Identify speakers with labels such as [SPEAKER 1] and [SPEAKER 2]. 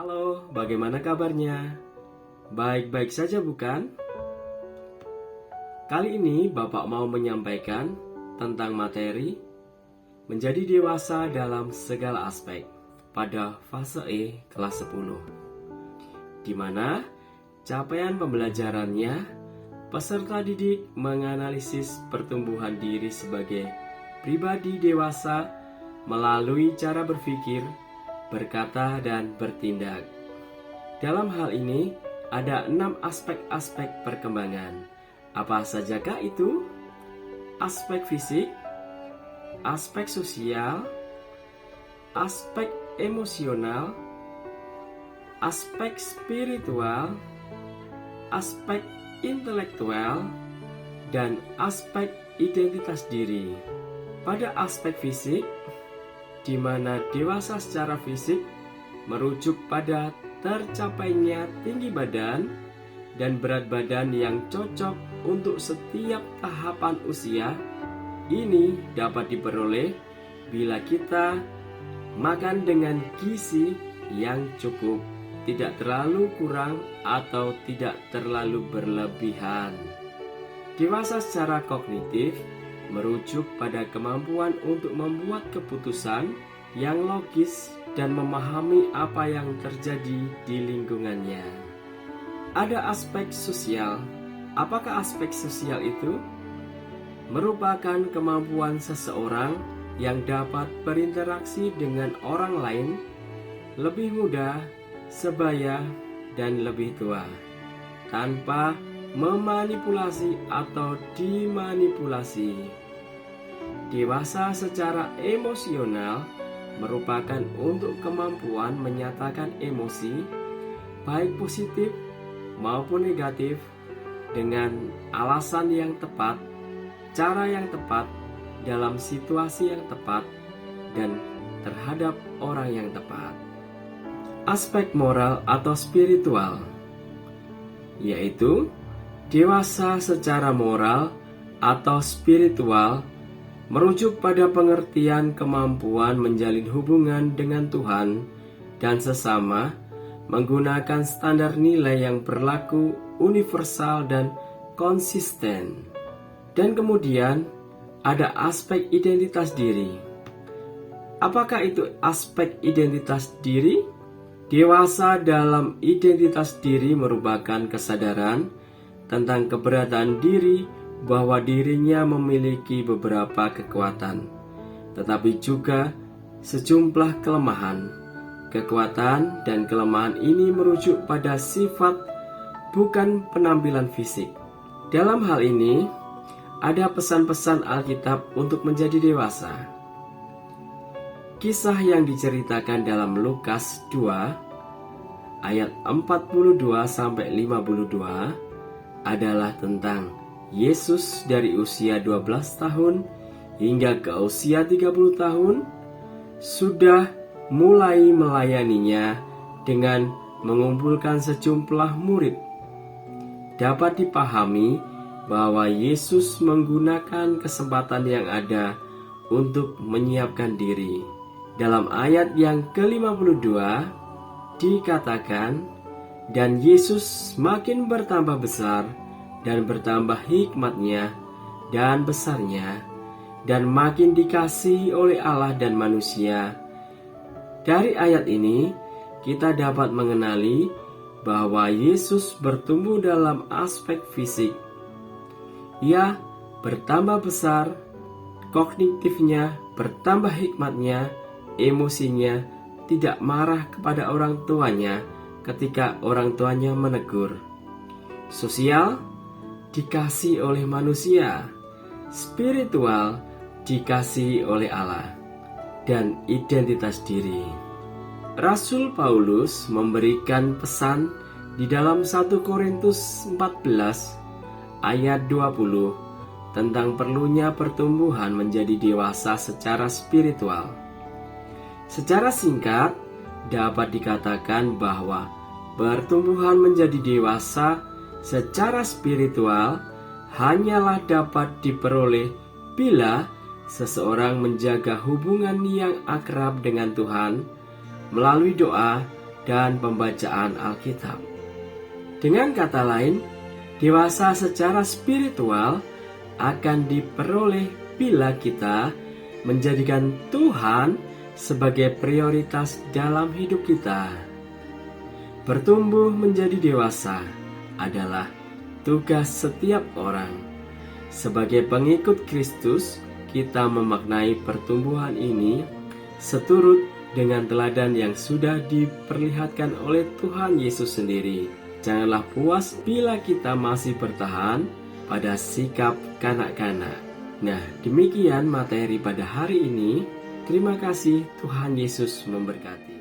[SPEAKER 1] Halo, bagaimana kabarnya? Baik-baik saja bukan? Kali ini Bapak mau menyampaikan tentang materi menjadi dewasa dalam segala aspek pada fase E kelas 10, di mana capaian pembelajarannya peserta didik menganalisis pertumbuhan diri sebagai pribadi dewasa melalui cara berpikir, berkata, dan bertindak. Dalam hal ini, ada 6 aspek-aspek perkembangan. Apa sajakah itu? Aspek fisik, aspek sosial, aspek emosional, aspek spiritual, aspek intelektual, dan aspek identitas diri. Pada aspek fisik, di mana dewasa secara fisik merujuk pada tercapainya tinggi badan dan berat badan yang cocok untuk setiap tahapan usia. Ini dapat diperoleh bila kita makan dengan gizi yang cukup, tidak terlalu kurang atau tidak terlalu berlebihan. Dewasa secara kognitif merujuk pada kemampuan untuk membuat keputusan yang logis dan memahami apa yang terjadi di lingkungannya. Ada aspek sosial. Apakah aspek sosial itu? Merupakan kemampuan seseorang yang dapat berinteraksi dengan orang lain lebih muda, sebaya, dan lebih tua, tanpa memanipulasi atau dimanipulasi. Dewasa secara emosional merupakan untuk kemampuan menyatakan emosi, baik positif maupun negatif, dengan alasan yang tepat, cara yang tepat, dalam situasi yang tepat, dan terhadap orang yang tepat. Aspek moral atau spiritual, yaitu dewasa secara moral atau spiritual merujuk pada pengertian kemampuan menjalin hubungan dengan Tuhan dan sesama menggunakan standar nilai yang berlaku universal dan konsisten. Dan kemudian ada aspek identitas diri. Apakah itu aspek identitas diri? Dewasa dalam identitas diri merupakan kesadaran tentang keberadaan diri bahwa dirinya memiliki beberapa kekuatan, tetapi juga sejumlah kelemahan. Kekuatan dan kelemahan ini merujuk pada sifat, bukan penampilan fisik. Dalam hal ini, ada pesan-pesan Alkitab untuk menjadi dewasa. Kisah yang diceritakan dalam Lukas 2 ayat 42-52 adalah tentang Yesus dari usia 12 tahun hingga ke usia 30 tahun sudah mulai melayaninya dengan mengumpulkan sejumlah murid. Dapat dipahami bahwa Yesus menggunakan kesempatan yang ada untuk menyiapkan diri. Dalam ayat yang ke-52 dikatakan, dan Yesus makin bertambah besar dan bertambah hikmatnya dan besarnya, dan makin dikasihi oleh Allah dan manusia. Dari ayat ini kita dapat mengenali bahwa Yesus bertumbuh dalam aspek fisik. Ia bertambah besar, kognitifnya bertambah, hikmatnya, emosinya, tidak marah kepada orang tuanya ketika orang tuanya menegur. Sosial, dikasihi oleh manusia. Spiritual, dikasihi oleh Allah. Dan identitas diri. Rasul Paulus memberikan pesan di dalam 1 Korintus 14 ayat 20 tentang perlunya pertumbuhan menjadi dewasa secara spiritual. Secara singkat, dapat dikatakan bahwa pertumbuhan menjadi dewasa secara spiritual hanyalah dapat diperoleh bila seseorang menjaga hubungan yang akrab dengan Tuhan melalui doa dan pembacaan Alkitab. Dengan kata lain, dewasa secara spiritual akan diperoleh bila kita menjadikan Tuhan sebagai prioritas dalam hidup kita. Bertumbuh menjadi dewasa adalah tugas setiap orang. Sebagai pengikut Kristus, kita memaknai pertumbuhan ini seturut dengan teladan yang sudah diperlihatkan oleh Tuhan Yesus sendiri. Janganlah puas bila kita masih bertahan pada sikap kanak-kanak. Nah, demikian materi pada hari ini. Terima kasih, Tuhan Yesus memberkati.